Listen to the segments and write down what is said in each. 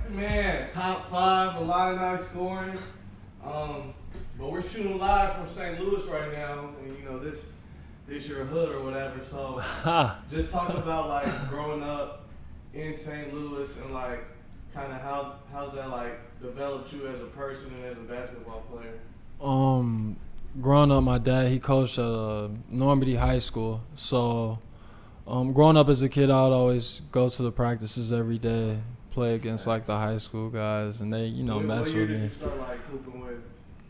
Man, top 5 Illini scoring. But we're shooting live from St. Louis right now, and you know this your hood or whatever. So just talking about like growing up in St. Louis and like kind of how's that like developed you as a person and as a basketball player? Growing up, my dad, he coached at Normandy High School. So growing up as a kid, I would always go to the practices every day, play against like the high school guys, and they mess What year with me. did you start like hooping with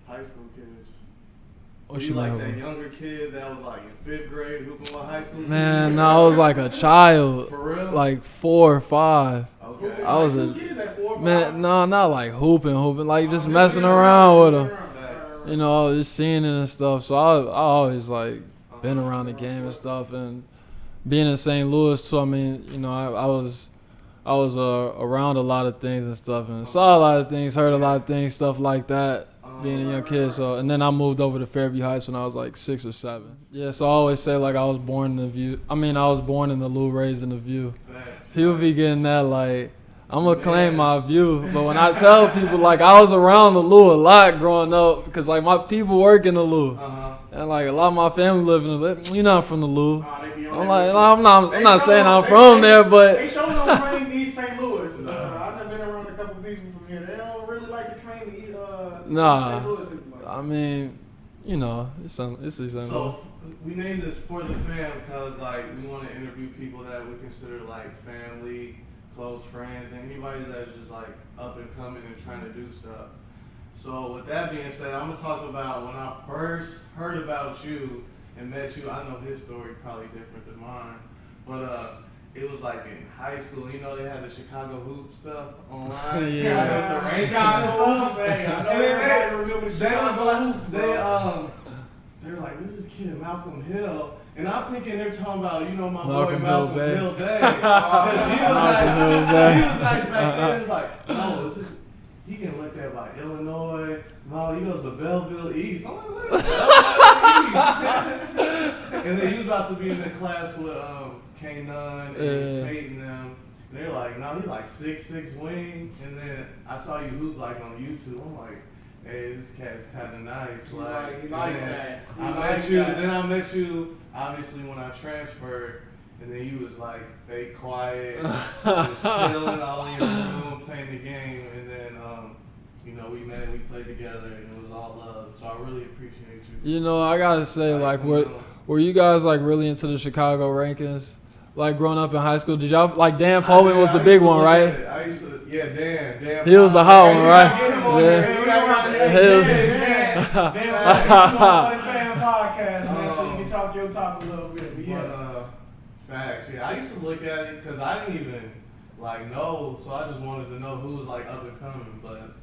high school kids? What Were you you like mean? that younger kid that was like in 5th grade hooping with high school kids? Man, no, I was like a child. For real? Like 4 or 5. Okay. I was High school kids at 4 or 5? Man, no, not like hooping, like just messing around with them. Facts. You know, just seeing it and stuff. So I always like been around the game and stuff, and being in St. Louis too. I mean, you know, I was around a lot of things and stuff, and saw a lot of things, heard a lot of things, stuff like that. Being a young kid, so and then I moved over to Fairview Heights when I was like 6 or 7. Yeah, so I always say like I was born in the View. I mean, I was born in the Lou, raised in the View. People be getting that like I'm gonna claim my View, but when I tell people like I was around the Lou a lot growing up because like my people work in the Lou, and like a lot of my family live in the Lou. You're not from the Lou. I'm like I'm not saying I'm from there, but they show no claim East St. Louis. I've never been around a couple people from here. They don't really like to claim the nah. St. Louis people. I mean, you know, it's St. Louis. So we named this For the Fam because like we want to interview people that we consider like family, close friends, and anybody that's just like up and coming and trying to do stuff. So with that being said, I'm gonna talk about when I first heard about you and met you. I know his story probably different than mine, but it was like in high school. You know they had the Chicago Hoop stuff online. Yeah. Like with the Chicago Hoops. Hey, I know everybody remember the Chicago Hoops. They were like, this is kid Malcolm Hill. And I'm thinking they're talking about, you know, my Malcolm boy Malcolm Hill Hill Day. Because he was nice back then. It's like, no, it's just, he getting looked at by Illinois. No, he goes to Belleville East. I'm like, what is Belleville East? And then he was about to be in the class with K9 and Tate and them. And they're like, no, he like 6'6" wing. And then I saw you hoop like on YouTube. I'm like, hey, this cat's kind of nice. Like that. Then I met you, obviously, when I transferred, and then you was like fake quiet, just chilling all in your room, playing the game, and then, you know, we met, we played together, and it was all love. So I really appreciate you. You know, I gotta say, like, were you guys like really into the Chicago rankings? Like growing up in high school, did y'all like Dan Poland was the big one, right? I used to, Dan. He was the hot one, right? ForTheFam podcast, man, so you can talk your talk a little bit. But yeah. Facts. Yeah, I used to look at it because I didn't even like know, so I just wanted to know who was like up and coming. But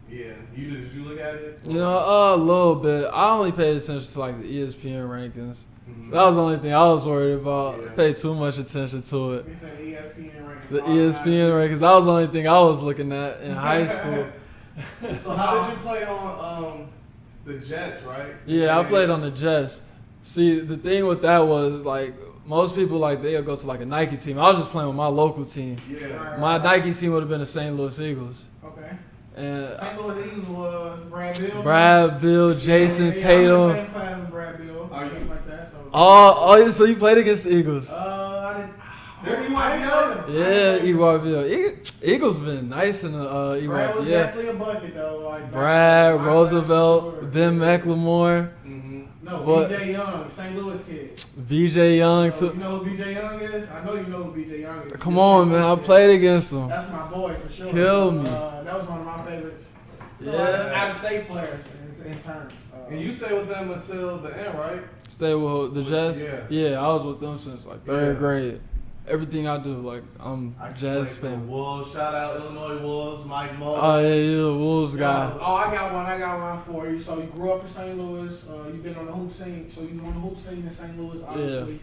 yeah, did you look at it? You know, a little bit. I only paid attention to like the ESPN rankings. That was the only thing I was worried about. Yeah. Paid too much attention to it. We said ESPN rankings. The ESPN rankings. That was the only thing I was looking at in high school. So how did you play on the Jets, right? Yeah, I played on the Jets. See, the thing with that was like most people like they'll go to like a Nike team. I was just playing with my local team. Yeah. My Nike team would have been the St. Louis Eagles. Okay. And St. Louis Eagles was Bradville, Jason Tatum. I'm in the same class as Bradville. Are you? Something like that. So. So you played against the Eagles? I didn't. They're EYBL? Yeah, EYBL. Eagles been nice in the Brad was EYBL. definitely a bucket though. Like Brad, my Roosevelt, class, Ben McLemore, No, What? BJ Young, St. Louis kid. VJ Young. So, Too. you know who BJ Young is? I know you know who BJ Young is. Come He's a on, St. man. I Louis kid. played against him. That's my boy for sure. Kill me. That was one of my favorites. Yeah. Out of state players in terms. And you stayed with them until the end, right? Stay with the Jets. Yeah. Yeah, I was with them since like third grade. Everything I do, like I'm I Jazz played for fan. Wolves. Shout out Illinois Wolves, Mike Moe. Oh yeah, you're the Wolves guy. Oh, I got one for you. So you grew up in St. You've been on the hoop scene. So you on the hoop scene in St. Louis, obviously.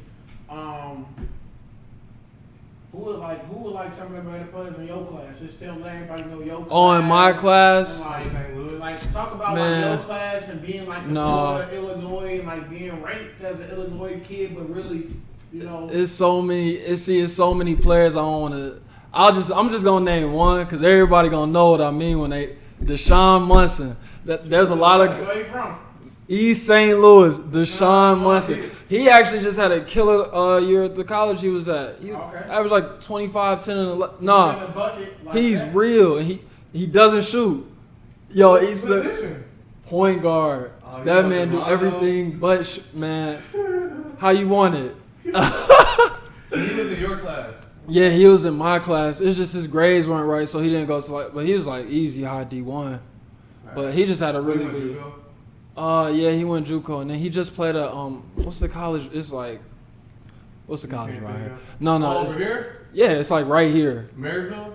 Who were like some of the better players in your class? Just tell everybody know your class. Oh, in my class? And St. Louis. like talk about Man. like your class and being like the Illinois and like being ranked as an Illinois kid, but really, you know. It's so many. It's so many players. I don't want to. I'm just gonna name one because everybody gonna know what I mean when they Deshaun Munson. There's a lot of Where you from? East St. Louis. Deshaun Munson. He actually just had a killer year at the college he was at. He averaged like 25, 10, and 11. Nah, In the bucket like he's that. real and he doesn't shoot. Yo, he's the Position. point guard. Oh, That you man do know, everything but man. How you want it? He was in your class. Yeah, he was in my class. It's just his grades weren't right, so he didn't go to like. But he was like easy high D1. But he just had a really Wait, good. JUCO? Yeah, he went JUCO, and then he just played a what's the college? It's like, what's the college can't right think here? of- No, Oh, it's, over here? yeah, it's like right here. Maryville?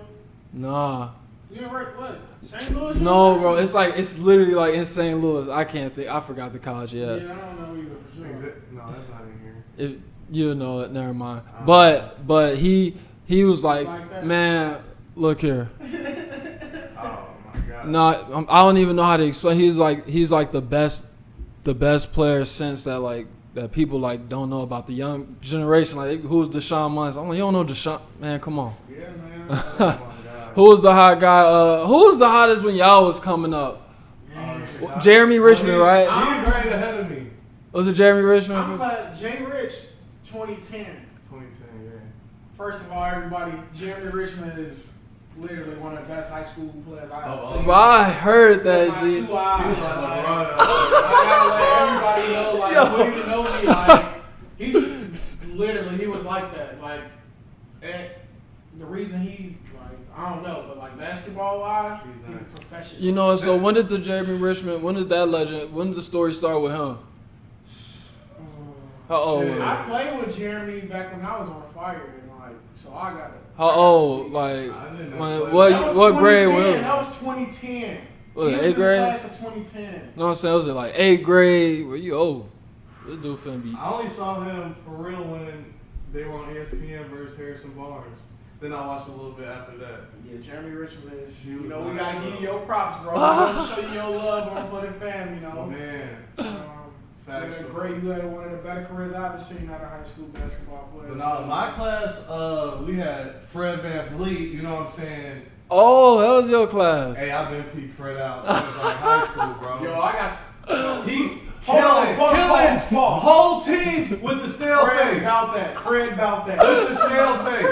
Nah, You right? What? St. Louis? no, bro, it's literally like in St. Louis. I can't think. I forgot the college Yeah, yet. I don't know either for sure. No, that's not in here. If you know it, never mind. But he was like, Like that? man, look here. Oh my god. No, I don't even know how to explain. He's like the best player since that people like don't know about the young generation. Like who's Deshaun Munson? I'm like, you don't know Deshaun? Man, come on. Yeah, man. Oh my god. Who was the hot guy? Who was the hottest when y'all was coming up? Yeah. Jeremy Richmond, right? He's right ahead of me. Was it Jeremy I'm Richmond? class Jay Rich, 2010. 2010, yeah. First of all, everybody, Jeremy Richmond is literally one of the best high school players I've ever seen. Bro, I heard With that, my G. 2 eyes. He was like Like, LeBron. I gotta let everybody know, like, Yo. who even know me, like, he's literally, he was like that. Like, the reason he, like, I don't know, but like basketball wise, he's a professional. You know, so when did when did the story start with him? How old? Shit. I played with Jeremy back when I was on fire, and like, so I got it. How old? Like, I didn't know when, play. That was what grade 2010, was it? That was 2010. Was it He was 8th in the grade? class of 2010. You know what I'm saying? Was it like 8th grade? Well, you old. This dude finna be. I only saw him for real when they were on ESPN versus Harrison Barnes. Then I watched a little bit after that. Yeah, Jeremy Richmond is, He you was know, we nice, gotta bro. give you your props, bro. We gonna show you your love on ForTheFam, you Oh know. man. You had a great, you had one of the better careers I've ever seen out of high school basketball players. But now in my class, we had Fred Van Vliet, you know what I'm saying? Oh, that was your class. Hey, I've been peep Fred out since like high school, bro. Yo, I got. He Hold on, killing pause. whole team with the stale Fred face. about that. Fred about that. With the stale face.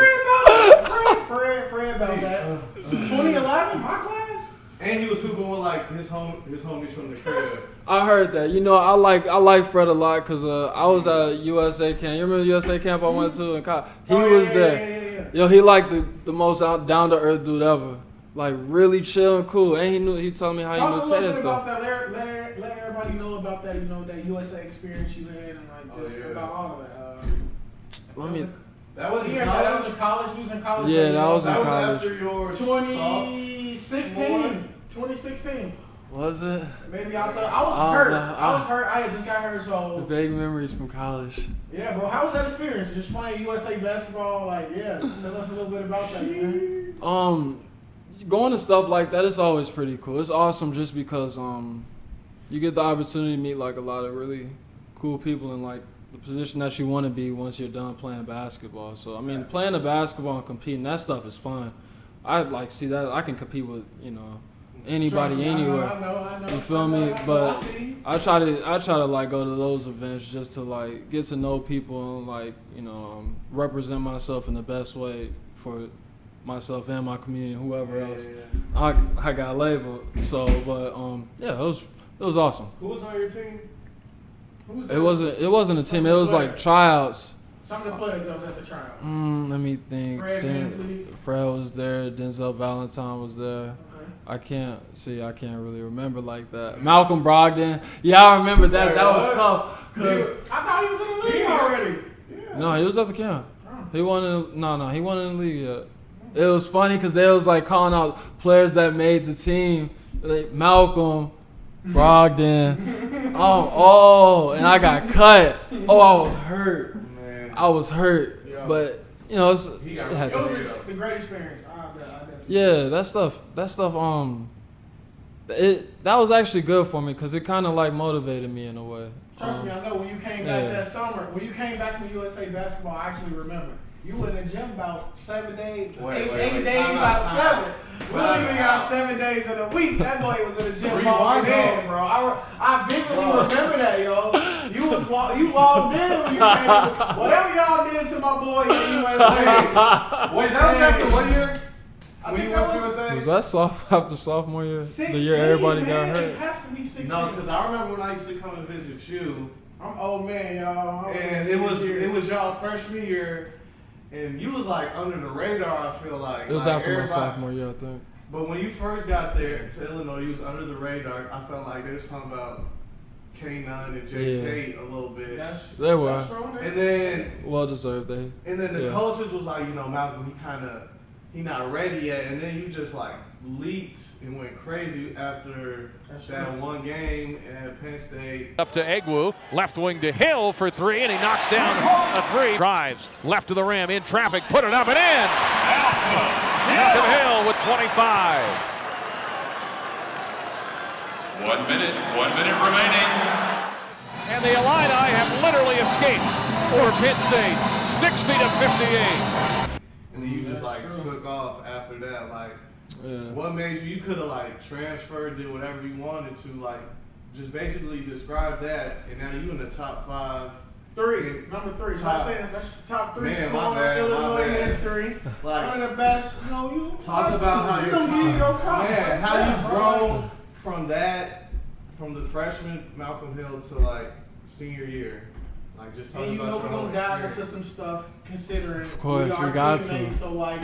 Fred about that. 2011, my class. And he was hooping with like his homies from the crib. I heard that. You know, I like Fred a lot because I was at USA camp. You remember USA camp I went to in college? He was there. Yeah. Yo, he like the most down to earth dude ever. Like really chill and cool. And he told me how Talk he a knew little Ted and bit stuff. about that. Let everybody know about that. You know that USA experience you had, and like just about all of that. Let me. That was in Yeah, college. that was in college. You was in college. Yeah, that was in That was college. after your 2016. 2016. Was it? Maybe I thought I was Oh, hurt. no, I was hurt. I had just got hurt. So Vague memories from college. yeah, bro. How was that experience? Just playing USA basketball. Like, yeah. Tell us a little bit about that, man. Going to stuff like that is always pretty cool. It's awesome just because you get the opportunity to meet like a lot of really cool people in like the position that you want to be once you're done playing basketball. So I mean, playing the basketball and competing, that stuff is fun. I like see that I can compete with anybody Trust me, anywhere. I know. You feel me? But I see. I try to like go to those events just to like get to know people and like represent myself in the best way for myself and my community, and whoever else I got labeled. So, but yeah, it was awesome. Who was on your team? Who was It wasn't a team. It was like tryouts. Some of the players that was at the tryout. Let me think. Fred VanVleet. Fred was there. Denzel Valentine was there. Okay. I can't really remember like that. Malcolm Brogdon. Yeah, I remember that. Wait, That was what? tough. Cause I thought he was in the league already. no, he was at the camp. Oh. He wasn't in the league yet. It was funny because they was like calling out players that made the team, like Malcolm, Brogdon. And I got cut. Oh, I was hurt. Man. I was hurt. Yeah. But it had It to. was a great experience. I definitely. Yeah, that stuff. That was actually good for me because it kind of like motivated me in a way. Trust me, I know when you came back that summer, when you came back from USA basketball, I actually remember. You in the gym about 7 days, Wait, eight days time out of out. 7. We don't even got 7 days in a week. That boy was in the gym Rewind, logged in, though. bro. I vividly remember that, yo. You logged in when you came. Whatever y'all did to my boy in the USA. Wait, that was after what year? I When think you that went to was USA? Was that after sophomore year? 16, The year everybody man. got It hurt. has to be 16. No, because I remember when I used to come and visit you, I'm old man, y'all. I'm and it was y'all freshman year, and you was like under the radar. I feel like It was like after my everybody- sophomore year, I think. But when you first got there to Illinois, you was under the radar. I felt like they was talking about K9 and Jay Yeah. Tate a little bit. They were. That's wrong. And then Well deserved. and then the Yeah. coaches was like, Malcolm, he not ready yet. And then you just like leaked and went crazy after That's that right. one game at Penn State. Up to Egwu, left wing to Hill for 3, and he knocks down a 3. Drives left to the rim, in traffic, put it up and in. Malcolm Hill with 25. 1 minute remaining. And the Illini have literally escaped over Penn State, 60 to 58. And then you just like took off after that. Like, Yeah. what made you could have like transferred, did whatever you wanted to, like just basically describe that, and now you in the top 5. Number 3. So Top- I'm saying that's the top 3 Man, my scorer bad, in my Illinois bad. history. Like, One of the best. You talk about how you you're gonna give you your props. man, how Yeah, you bro. grown from the freshman Malcolm Hill to like senior year. Like just talking And you about know your we're whole gonna dive experience. into some stuff considering Of course, we got articulate, to. So like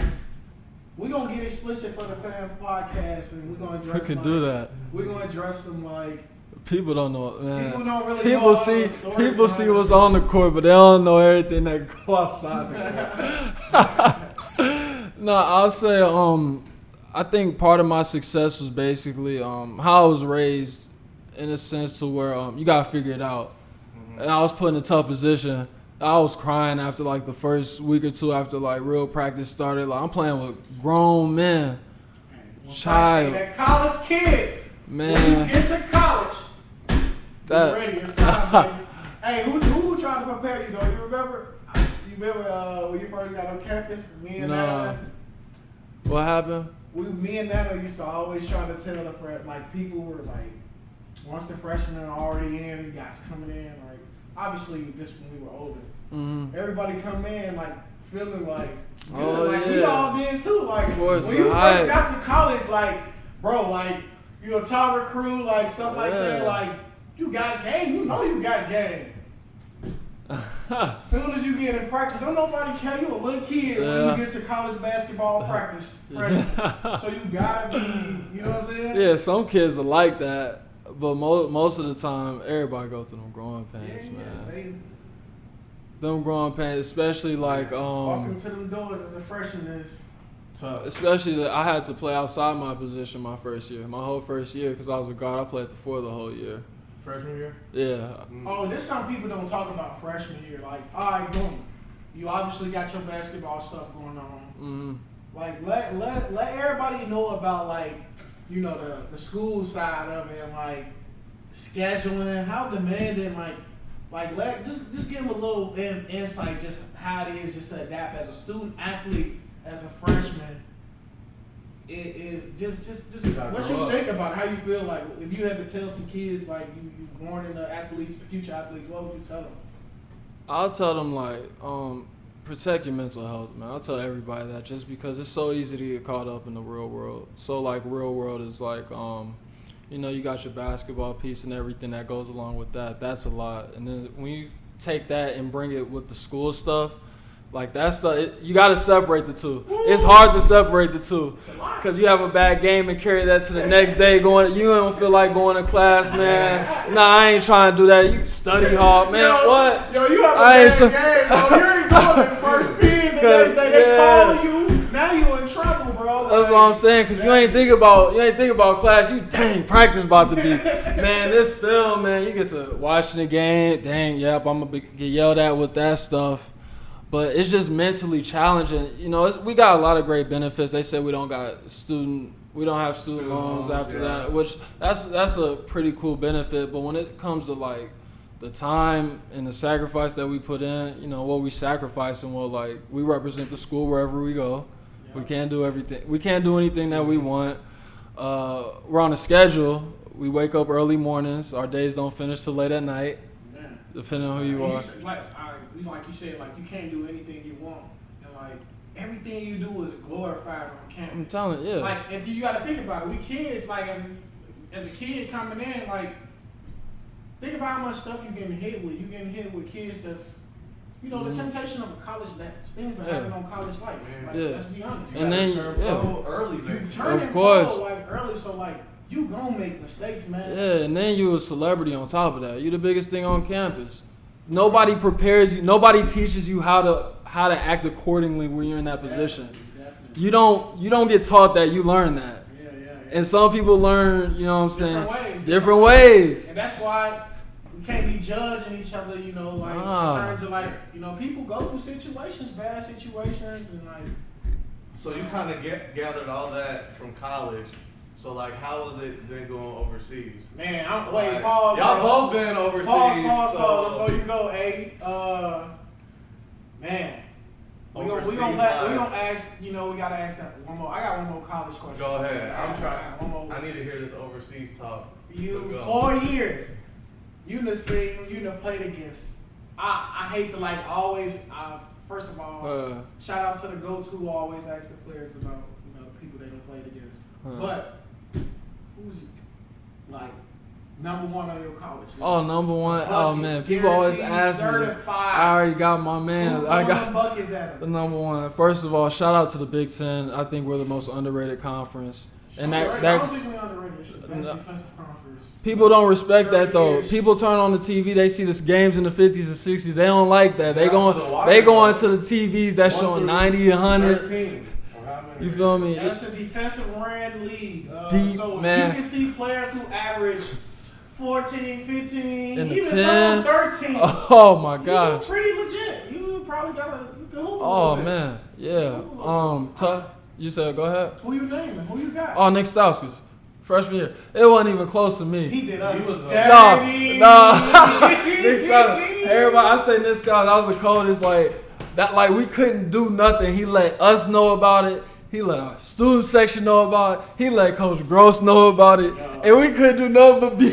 we're gonna get explicit for the fan podcast and we're gonna address We could like, do that. We're gonna address some like People don't know, man. People don't really People know all see, the stories people behind see the what's scenes. on the court, but they don't know everything that go outside the court. No, I'll say, I think part of my success was basically how I was raised, in a sense to where you gotta figure it out. And I was put in a tough position. I was crying after like the first week or two after like real practice started. Like I'm playing with grown men, child, that college kids. When man. you get to college, That- you're ready. It's time, baby. Hey, who tried to prepare you though? You remember? You remember when you first got on campus? Me and Nah. Nana. What happened? Me and Nana used to always try to tell the like people were like, once the freshmen are already in, you guys coming in, like obviously this when we were older. Mm-hmm. Everybody come in like feeling like good. Oh, Like we yeah. all did too. Like Of course, when the you hype. first got to college, like bro, like you a top recruit, like stuff like that, Yeah. like you got game. You know you got game. Soon as you get in practice, don't nobody care. You a little kid when Yeah. you get to college basketball practice. Freshman. So you gotta be, you know what I'm saying? Yeah, some kids are like that, but most of the time, everybody go through them growing pains, man. They, Them growing pains, especially like walking to them doors as a freshman is Tough. especially that I had to play outside my position my first year, my whole first year, because I was a guard. I played at the 4 the whole year. Freshman year? Yeah, Oh, there's some people don't talk about freshman year. Like, all right, boom. You obviously got your basketball stuff going on. mm-hmm. Like, let everybody know about like, you know, the school side of it, and like scheduling, how demanding, like let just give them a little insight, just how it is just to adapt as a student athlete, as a freshman. It is just gotta what grow you up. think about it, how you feel like if you had to tell some kids like you born in the athletes, the future athletes, what would you tell them? I'll tell them like protect your mental health, man. I'll tell everybody that just because it's so easy to get caught up in the real world. So like real world is like you know, you got your basketball piece and everything that goes along with that. That's a lot. And then when you take that and bring it with the school stuff, like that stuff, you got to separate the two. It's hard to separate the two because you have a bad game and carry that to the next day. You don't feel like going to class, man. Nah, I ain't trying to do that. You study hard, man. Yo, What? Yo, you have a I ain't bad game, bro. You ain't going in first period the next day. They call you. Now you in trouble, bro. That's what I'm saying, cause you ain't think about class. You dang practice about to be, man. This film, man, you get to watching the game. Dang, yep, I'm gonna get yelled at with that stuff. But it's just mentally challenging. You know, we got a lot of great benefits. They said we don't have student loans after that, which that's a pretty cool benefit. But when it comes to like the time and the sacrifice that we put in, you know, what we sacrifice and what, like, we represent the school wherever we go. We can't do everything. We can't do anything that we want. We're on a schedule. We wake up early mornings. Our days don't finish till late at night, depending on who you are. Like you said, like you can't do anything you want, and like everything you do is glorified on campus. I'm telling you, yeah. Like if you got to think about it, we kids, like as a kid coming in, like think about how much stuff you getting hit with. You getting hit with kids that's, you know, the temptation of a college, things that happen on college life. Like, let's be honest. And then early, you turn of course, like early, so like you gonna make mistakes, man. Yeah, and then you a celebrity on top of that. You the biggest thing on campus. Nobody prepares you. Nobody teaches you how to act accordingly when you're in that position. Definitely. You don't get taught that. You learn that. Yeah. And some people learn, you know what I'm saying, different ways. And that's why we can't be judging each other, you know, like in terms of like, you know, people go through situations, bad situations, and like. So you kind of gathered all that from college. So like, how was it then going overseas? Man, Like, pause. y'all bro. both been overseas. Pause before you go, man. We gonna ask. You know, we gotta ask that one more. I got one more college question. Go ahead. I'm trying. One more. I need to hear this overseas talk. You 4 years. You done seen. You done played against. I hate to like always. First of all, shout out to the GOATs who always ask the players about, you know, the people they done played against. But who's like number one on your college list? Oh, number one. Bucket, Oh man, people always ask me. I already got my man. I got buckets at him. the number one. First of all, shout out to the Big Ten. I think we're the most underrated conference. And I don't think we underrated. It's the best defensive conference. People don't respect that though. Years. People turn on the TV, they see the games in the 50s and 60s. They don't like that. They go onto the TVs that's showing 90, 100. You feel me? That's a defensive ran league. Deep, so man. you can see players who average 14, 15, In the even 10. some 13. Oh my gosh. You pretty legit. You probably got you can hoop a Oh little bit. man, yeah. You said go ahead. Who you naming? Who you got? Oh, Nick Stauskas, freshman year. It wasn't even close to me. He did us. He was dirty. No. Nick Stauskas. Everybody, I say Nick Stauskas. I was the coldest. Like that. Like we couldn't do nothing. He let us know about it. He let our student section know about it. He let Coach Gross know about it. And we couldn't do nothing but be.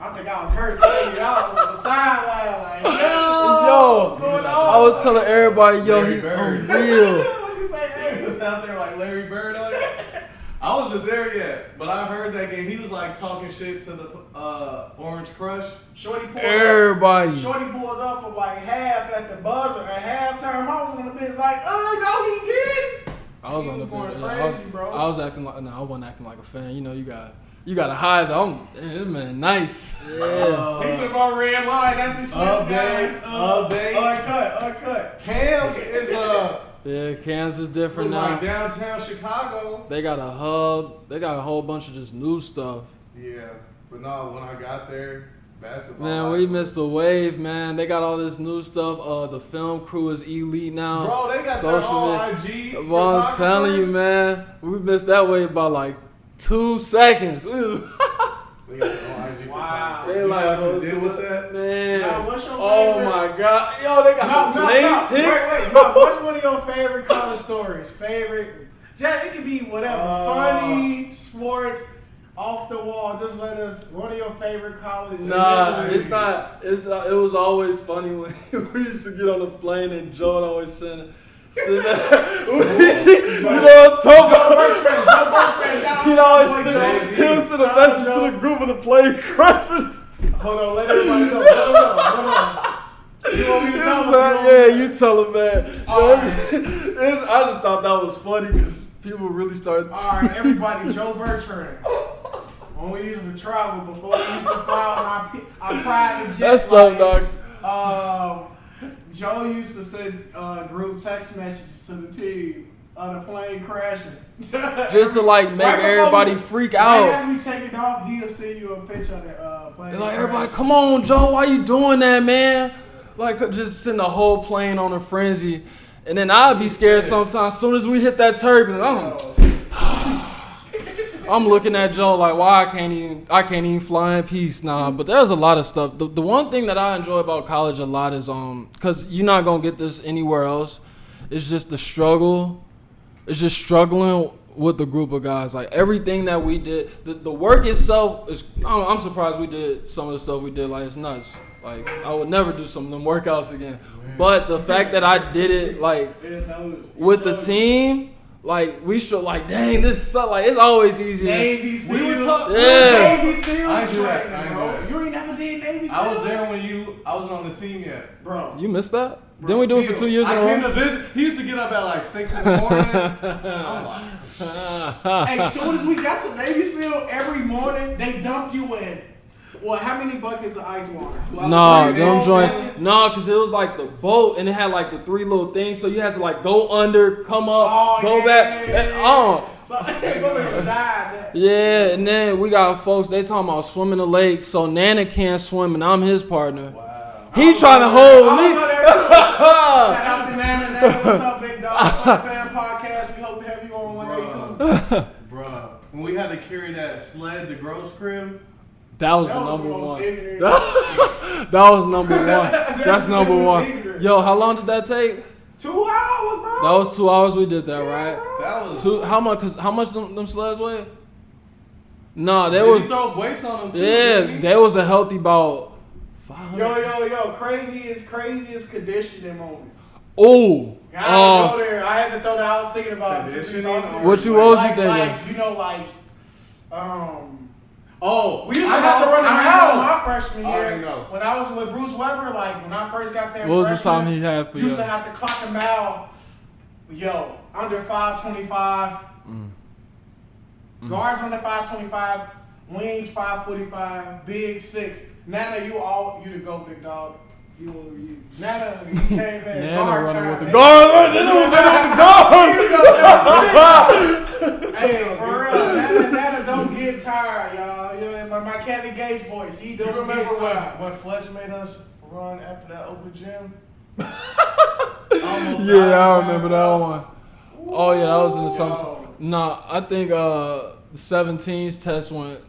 I think I was hurt. I was on the sideline like, what's going on? I was telling everybody, Larry he's Bird. unreal. What you say? He was out there like Larry Bird on it. I wasn't there yet, but I heard that game. He was like talking shit to the Orange Crush. Shorty pulled Everybody. up. Shorty pulled up for like half at the buzzer. At halftime, I was on the bench like, no, he did. I was He on the was going bench. crazy, bro. I was acting like I wasn't acting like a fan. You know, you gotta hide though. Damn, this man nice. Yeah. He took my red line. That's his first guys. Uncut. Cam's is Yeah, Kansas different now. like downtown Chicago. They got a hub. They got a whole bunch of just new stuff. Yeah, but no, when I got there, basketball. Man, we missed the wave, man. They got all this new stuff. The film crew is elite now. Bro, they got Social their own media. IG. Well, I'm telling you, man, we missed that wave by like 2 seconds. They got their own IG. Wow. They They like, like, oh, deal with that. man. Now, what's your Oh favorite? my God, yo, they got play pics. Wait. No, what's one of your favorite college stories? Jack, it could be whatever. Funny, sports, off the wall. Just let us. One of your favorite college. Nah, it's not. It was always funny when we used to get on the plane and Joe would always send there. You know what I'm talking about? He'd always he would send a message to the group of the plane crashers. Hold on, let everybody know. Hold on. You want me to tell them? Yeah, you tell him, man. Alright. And I just thought that was funny because people really started. All right, everybody. Joe Bertrand. When we used to travel, before we used to fly on our private jet. That's tough, dog. Joe used to send group text messages to the team on the plane crashing. Just to like make everybody freak out. Right as we take it off, he'll send you a picture of the plane. They're like, everybody, come on, Joe, why you doing that, man? Like, just send the whole plane on a frenzy. And then I'd be scared sometimes. As soon as we hit that turbulence, I'm looking at Joe like, why I can't even fly in peace. Nah, but there's a lot of stuff. The one thing that I enjoy about college a lot is because you're not gonna get this anywhere else. It's just the struggle. It's just struggling with the group of guys. Like everything that we did, the work itself is. I'm surprised we did some of the stuff we did. Like it's nuts. Like I would never do some of them workouts again. But the fact that I did it like with the team. Like we should like, dang, this is like it's always easy. Navy SEAL. We were talking. Yeah. Navy SEAL. I ain't do that. training, bro. You ain't never did Navy SEAL. I was there when I wasn't on the team yet. Bro. You missed that? Didn't we do it for 2 years in a I came row? to visit. He used to get up at like 6 in the morning. I'm like, Hey, as soon as we got to Navy SEAL, every morning they dump you in. Well, how many buckets of ice water? No, them joints. No, because it was like the boat and it had like the 3 little things. So you had to like go under, come up, go back. So they gonna die. Yeah, and then we got folks, they talking about swimming the lake. So Nana can't swim and I'm his partner. wow. He trying to hold me. Shout out to Nana. Nana, what's up, big dog? ForTheFam podcast. We hope to have you on one day too. Bruh, when we had to carry that sled to Gross crib. That was the That was number the most one. ignorant. That was number one. That's number one. Yo, how long did that take? 2 hours, bro. That was 2 hours we did that, right? That was. How much? Cause how much them sleds weigh? No, they Did was. he throw weights on them too? Yeah, didn't he? they was a healthy about 500. Yo, craziest conditioning moment. Oh, I had to go there. I had to throw that. I was thinking about it. Conditioning or- what was you thinking? Like, you know, Oh, we used to I have to know, run I around know. my freshman I year. already know. When I was with Bruce Weber, like when I first got there, What was the freshman, time he had for you? used to have to clock a mile. Yo, under 525. Guards under 525. Wings 545. Big 6. Nana, you the go, big dog. You Nana, you came in. Nana guard running time, with the man. guard. Hey, for real, Nana don't get tired, y'all. You know, my Kevin Gates voice, he don't You remember get tired. when Fletch made us run after that open gym? Yeah, I remember that one. Oh yeah, that was in the summer. Nah, I think the 17s test went.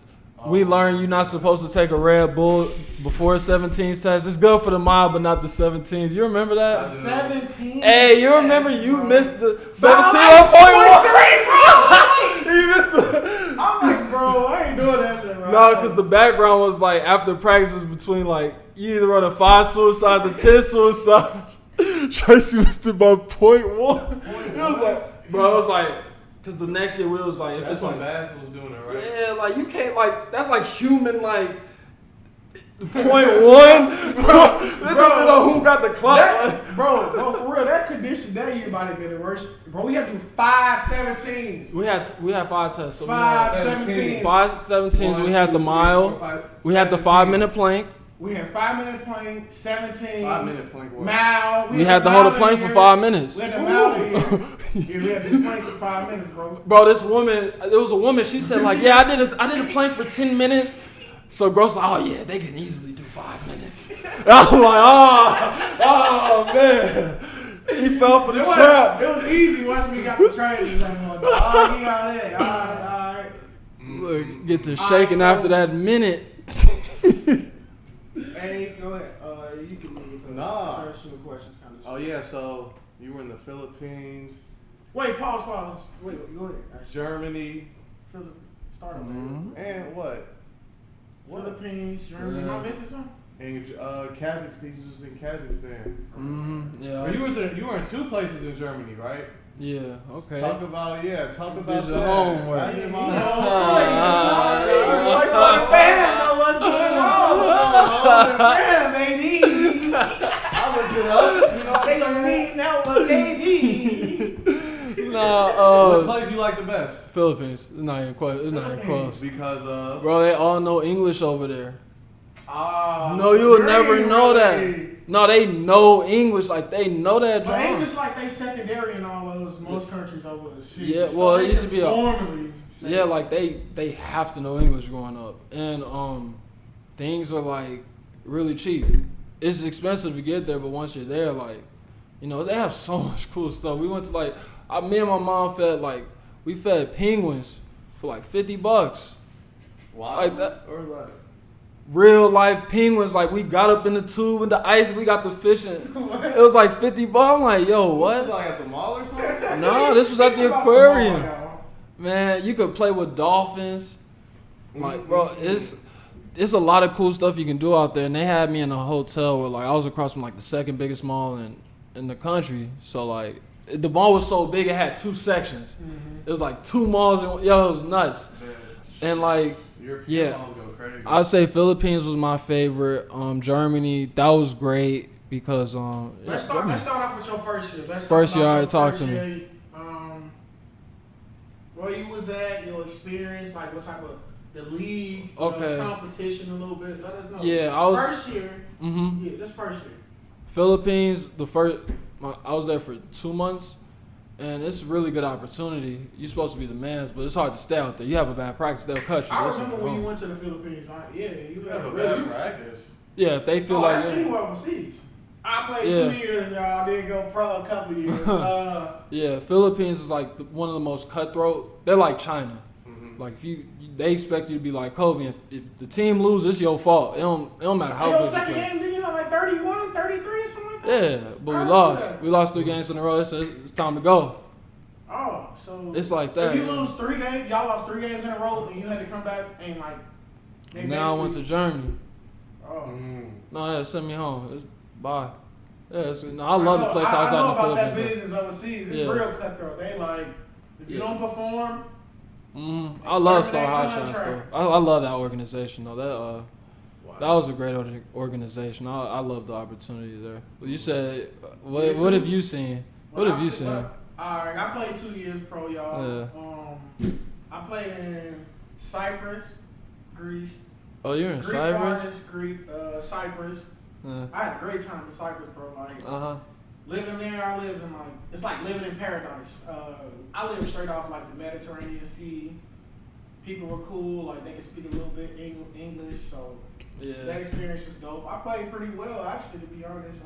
We learned you're not supposed to take a Red Bull before 17s test. It's good for the mile, but not the 17s. You remember that? 17. Hey, you remember you missed the 17.1? You missed the. I'm like, bro, I ain't doing that shit, bro. No, because the background was like after practice was between like you either run a 5 suicides or 10 suicides. Tracy missed it by 0.1. It was like, bro, it was like, because the next year we was like, if That's it's when like, Bass was doing it, right? yeah, like you can't like that's like human like 0.1. Bro, they don't know who got the clock. Bro, for real, that condition that year might have been the worst. Bro, we had to do 5 17s. We had 5 tests. So 5 we had 17s. 5 17s. We had the mile. We had the 5-minute plank. We had 5-minute plank, 17. 5-minute plank work. Mile. We had to hold a plank for 5 minutes. We had the mile here. Yeah, we had to do planks for 5 minutes, bro. Bro, this woman, there was a woman. She said like, yeah, I did a plank for 10 minutes. So Gross, like, oh yeah, they can easily do 5 minutes. I'm like, oh man, he fell for the trap. It was easy once we got the training. Like, oh, he got it. All right. Look, get to shaking after that minute. Hey, go ahead. You can move to Nah. first few questions. Kind of. Oh yeah, so you were in the Philippines, Wait, pause. Wait, go ahead. Actually, Germany, start over. and what? Philippines, Germany. Am I missing something? And Kazakhstan. You was in Kazakhstan. Yeah. Or you were in 2 places in Germany, right? Yeah. Okay. Talk about Did that. your homework. I did my Man, baby. I looked it up. You know, They gonna meet now, but baby. what place you like the best? Philippines. It's not even close. It's not even close. Because of Bro, they all know English over there. Oh, No, you would never really? know that. No, they know English. Like, they know that But drum. English like they secondary in all those most countries over the sea. Yeah, well, it they used to be a- formally. Yeah, like, they have to know English growing up. And things are, like, really cheap. It's expensive to get there, but once you're there, like, you know, they have so much cool stuff. We went to, like, me and my mom fed penguins for like $50. Wow. Like that. Or like. Real life penguins, like we got up in the tube in the ice, we got the fishing. It was like $50. I'm like, yo, This what? is like at the mall or something? No, this was at the About aquarium. mall, y'all. Man, you could play with dolphins. Like, bro, it's a lot of cool stuff you can do out there. And they had me in a hotel where, like, I was across from like the second biggest mall in the country. So like, the mall was so big it had 2 sections. It was like 2 malls. Yo, it was nuts. Man, And like, European malls go crazy. I'd say Philippines was my favorite. Germany, that was great because Let's start off with your first year. First year, all right, talk to me. Where you was at, your experience, like what type of the league, Okay. competition a little bit. Let us know. Yeah, I was- first year. Mm-hmm. Yeah, just first year. Philippines, I was there for 2 months, and it's a really good opportunity. You're supposed to be the man's, but it's hard to stay out there. You have a bad practice, they'll cut you. I That's remember what when you're you on. went to the Philippines. You You had have a really. bad practice. Yeah, if they feel Oh, like that's anywhere overseas. I played Yeah. 2 years, y'all. I didn't go pro a couple years. yeah, Philippines is like one of the most cutthroat. They're like China. Like if they expect you to be like Kobe. If the team loses, it's your fault. It don't matter how Your good you second play. game, did you have like 31, 33 or something like that? Yeah, but I we remember lost. that. We lost 3 games in a row. It's time to go. Oh, so It's like that, If you yeah. lose 3 games, y'all lost 3 games in a row, and you had to come back and like. they Now I went to basically- Germany. Oh. No, yeah, send me home. I love the place I outside know the about that Philippines. business overseas. It's Yeah. real cutthroat. They like, if you Yeah. don't perform, I love Exterminate Star High Shots though. contract. I love that organization though. That was a great organization. I love the opportunity there. But you said, what have you seen? What have you seen? Alright, I played 2 years pro, y'all. Yeah. I played in Cyprus, Greece. Oh, you're in Greek Cyprus? artists, Cyprus. Yeah. I had a great time in Cyprus, bro. Like living there, I lived in like it's like living in paradise. I lived straight off like the Mediterranean Sea. People were cool, like they could speak a little bit English, so that Yeah. experience was dope. I played pretty well, actually, to be honest.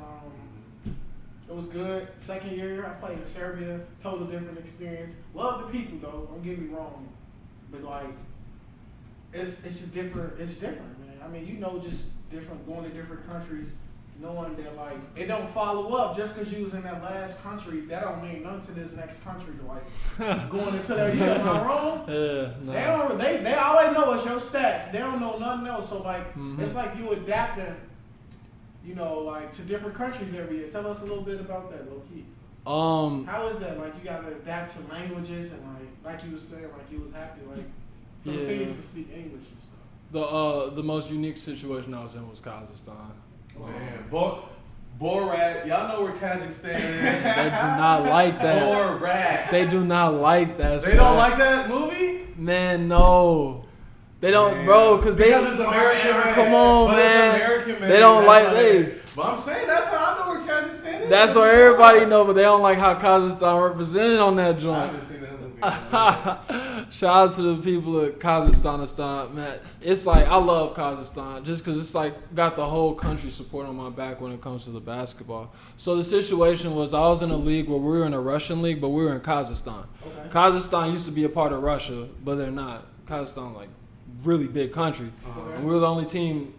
It was good. Second year, I played in Serbia. Total different experience. Love the people though. Don't get me wrong, but like it's different, man. I mean, just different going to different countries, knowing that like it don't follow up just because you was in that last country. That don't mean nothing to this next country. To like going into their year. Am I wrong? Yeah. They all they know is your stats. They don't know nothing else. So like it's like you adapting, like to different countries every year. Tell us a little bit about that, low key. How is that? Like you gotta adapt to languages and like you was saying, like you was happy like Philippines can speak English and stuff. The most unique situation I was in was Kazakhstan. Man, Borat, y'all know where Kazakhstan is. They do not like that. Borat. They do not like that. They don't like that movie? Man, no. They don't, Man. bro, because it's American man. Come on, But man. It's American man. They don't That's like how they. But I'm saying that's how I know where Kazakhstan is. That's what everybody know, but they don't like how Kazakhstan represented on that I joint. haven't seen that movie. Shout out to the people of Kazakhstan, man. It's like I love Kazakhstan just because it's like got the whole country support on my back when it comes to the basketball. So the situation was I was in a league where we were in a Russian league, but we were in Kazakhstan. Okay. Kazakhstan used to be a part of Russia, but they're not. Kazakhstan like really big country, and we were the only team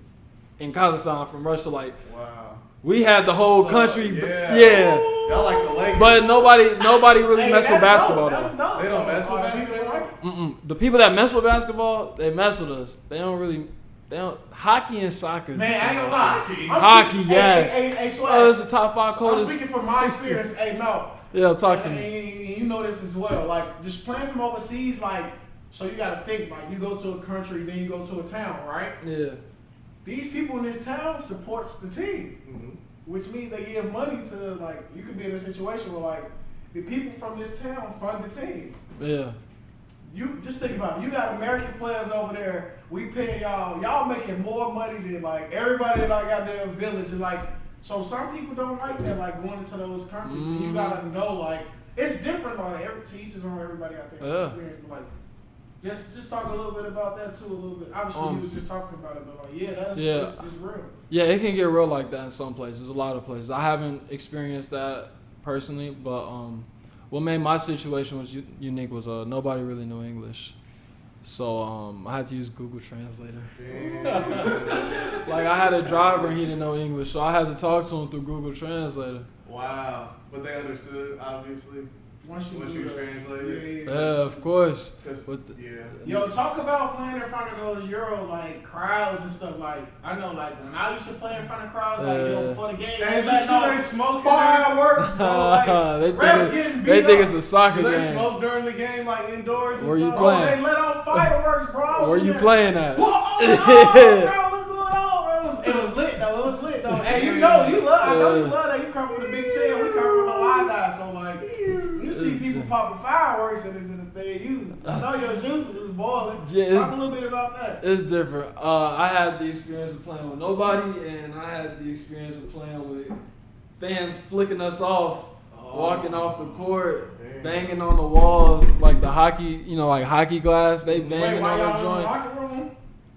in Kazakhstan from Russia. Like Wow. we had the whole So, country. yeah. Y'all like the Lakers. But nobody really Hey, mess with that's basketball dope. though. That's dope. They don't mess with Oh, people basketball? like it? The people that mess with basketball, they mess with us. They don't. Hockey and soccer. Man, I ain't gonna lie. Hockey. I'm Hockey, speaking- yes. Hey, Swag. Oh, it's the top 5 I'm coldest. speaking from my experience. Hey, no. Yeah, talk to And me. you know this as well. Like, just playing from overseas, like, so you gotta think, like, you go to a country, then you go to a town, right? Yeah. These people in this town supports the team, which means they give money to, like, you could be in a situation where, like, the people from this town fund the team. Yeah. You just think about it. You got American players over there. We paying y'all. Y'all making more money than like everybody in our goddamn village. And like, so some people don't like that. Like going into those countries, and you gotta know like it's different. Like every teachers on everybody. I think Yeah. experience, but like just talk a little bit about that too. A little bit. Obviously, you was just talking about it, but like that's real. Yeah, it can get real like that in some places. A lot of places. I haven't experienced that personally, but what made my situation was unique was nobody really knew English. So I had to use Google Translator. Damn. Like I had a driver and he didn't know English, so I had to talk to him through Google Translator. Wow. But they understood, obviously, Once you translated. Yeah. Of course. 'Cause- But the- yeah. Yo, talk about playing in front of those Euro like crowds and stuff. Like I know, like when I used to play in front of crowds, like yo, before the game, And letting you off they smoking. fireworks, bro. Like, they refs think, getting they beat think up. it's a soccer Do they game. smoke during the game, like indoors? And Where you stuff? Bro, playing? they let off fireworks, bro. Where you playing at? Whoa, bro, what's going on, bro? It was lit though. It was lit though. Hey, you know, you love. I know you love that. You come from the Big Chill. We come from a line so like, you see people popping fireworks and the thing, you know your juices is boiling. Yeah, Talk a little bit about that. It's different. I had the experience of playing with nobody, and I had the experience of playing with fans flicking us off, walking off the court, Damn. banging on the walls, like the hockey, like hockey glass. They Wait, banging why on the y'all in the joint. locker room?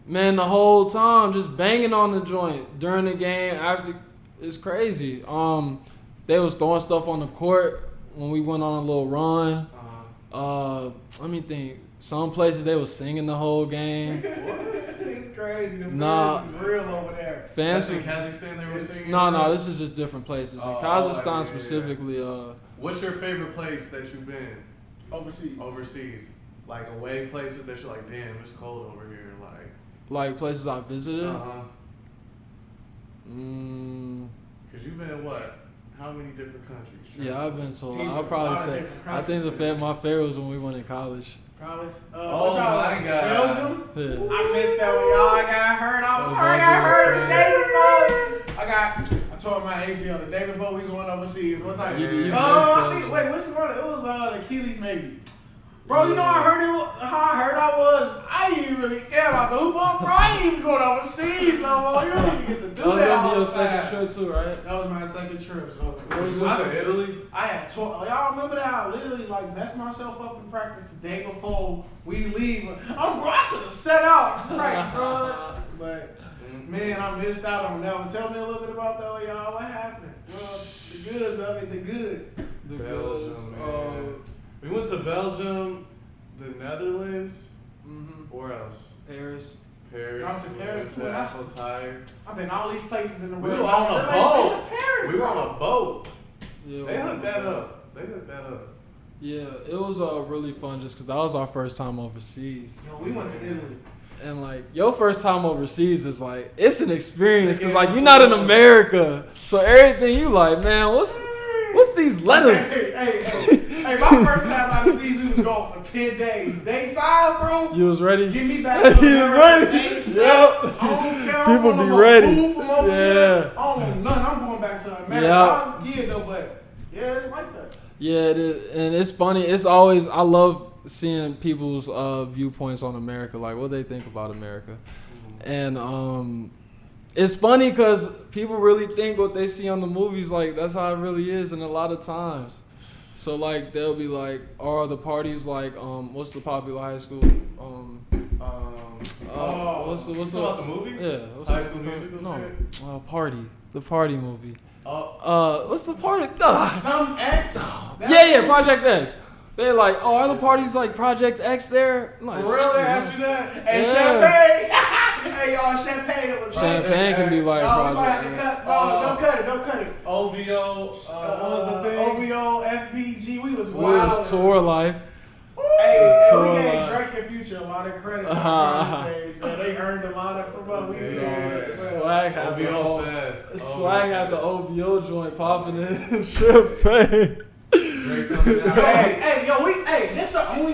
Man, the whole time just banging on the joint during the game. After it's crazy. They was throwing stuff on the court when we went on a little run. Let me think. Some places they was singing the whole game. It's crazy. The Nah. fans is real over there. Fans. That's in Kazakhstan they were singing? No, this is just different places. In Oh, Kazakhstan yeah. specifically, What's your favorite place that you've been Overseas. Like away places that you're like, damn, it's cold over here. like places I visited. Uh-huh. Mm, Because you've been what? How many different countries? yeah, I've been so. Deep, I'll a probably lot of say. different I think my favorite was when we went in college. College. Oh, what y'all my like? God. Belgium? Yeah. I missed that one, y'all. I got hurt. I got hurt the day before. I tore my ACL the day before we going overseas. What time? You I missed think. that. Wait, which one? It was the Achilles maybe. Bro, you know how hurt I was. I didn't even really care about the hoop, bro. I ain't even going overseas no more. You don't even get to do That was that. gonna all be your the second time. trip too, right? That was my second trip. So You went to Italy? I had tore. Y'all remember that? I literally like messed myself up in practice the day before we leave. I should have set out right, bro. But man, I missed out on that one. Tell me a little bit about that, y'all. What happened? Well, the goods of it, the goods. The Belgium, goods, man. We went to Belgium, the Netherlands, Mm-hmm. where else? Paris. Paris. Y'all to Paris We too, went to that's- Eiffel Tower. I've been all these places in the We world. were I on still a ain't boat. been to Paris, We were bro. on a boat. Yeah, They hooked that up. Yeah, it was really fun just because that was our first time overseas. Yo, we went to Italy. And like your first time overseas is like it's an experience because like you're not in America, so everything you like, man, what's these letters? Hey, my first time overseas, we was going for 10 days. Day 5, bro. You was ready? Get me back to He was America. ready. Day 7. Yep. I don't care. People I don't be want ready. Food from over Yeah. there. I don't want nothing. I'm going back to America. Yep. I was good though, but yeah, it's like that. Yeah, it is. And it's funny. It's always I love seeing people's viewpoints on America, like what they think about America, and it's funny because people really think what they see on the movies, like that's how it really is, and a lot of times. So like they'll be like, "Are the parties like what's the popular high school? What's the about the movie? Yeah, what's High the- School Musical No, shit? party. The party movie. Oh, What's the party? Ugh. Some X. Yeah, Project X. They're like, oh, are the parties like Project X there? I'm like, for real? They asked you that? Hey, Yeah. champagne. Hey, y'all, champagne. It was Champagne can be like Oh, we might have to Project X. cut. No, don't cut it. OVO, what was the thing? OVO, FBG, we was It wild. was tour life. Hey, Tour we gave life. Drake and Future a lot of credit on these days, man. They earned a lot of from us. We Yeah. Swag had the OVO whole, Fest. Swag had the OVO joint popping in champagne. Drake coming out.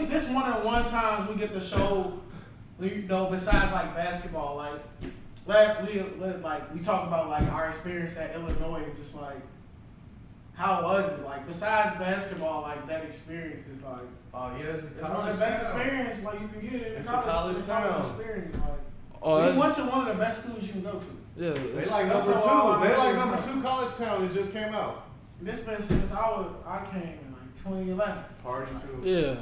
This one-on-one times we get to show, you know, besides like basketball, like we talk about like our experience at Illinois and just like how was it? Like besides basketball, like that experience is like Oh, yeah, it's a it's one of college the best town. experience like you can get in It's college. a college it's a college town. experience. Like Oh, we that's- went to one of the best schools you can go to. yeah, They it's- like That's number all two. They I like know. number 2 college town. It just came out. This been since I came in like 2011. Party too. yeah.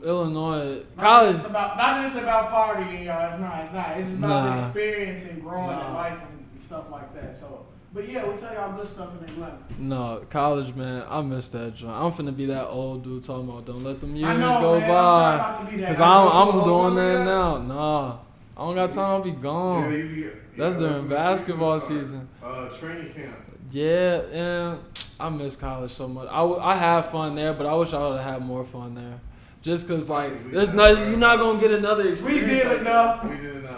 Illinois college. Not just about partying, y'all. It's not. It's just about Nah. the experience and growing Nah. in life and stuff like that. So But yeah, we tell y'all good stuff and they love it. No, college, man, I miss that joint. I'm finna be that old dude talking about don't let them years I know, go man, by. I'm trying not to be that. Cause I I'm to a doing old that man. now. Nah, I don't got time to be gone. That's during basketball season. Training camp. Yeah, and I miss college so much. I have fun there, but I wish I would have had more fun there. Just cause like there's nothing, you're not gonna get another We experience. did like enough. We did enough.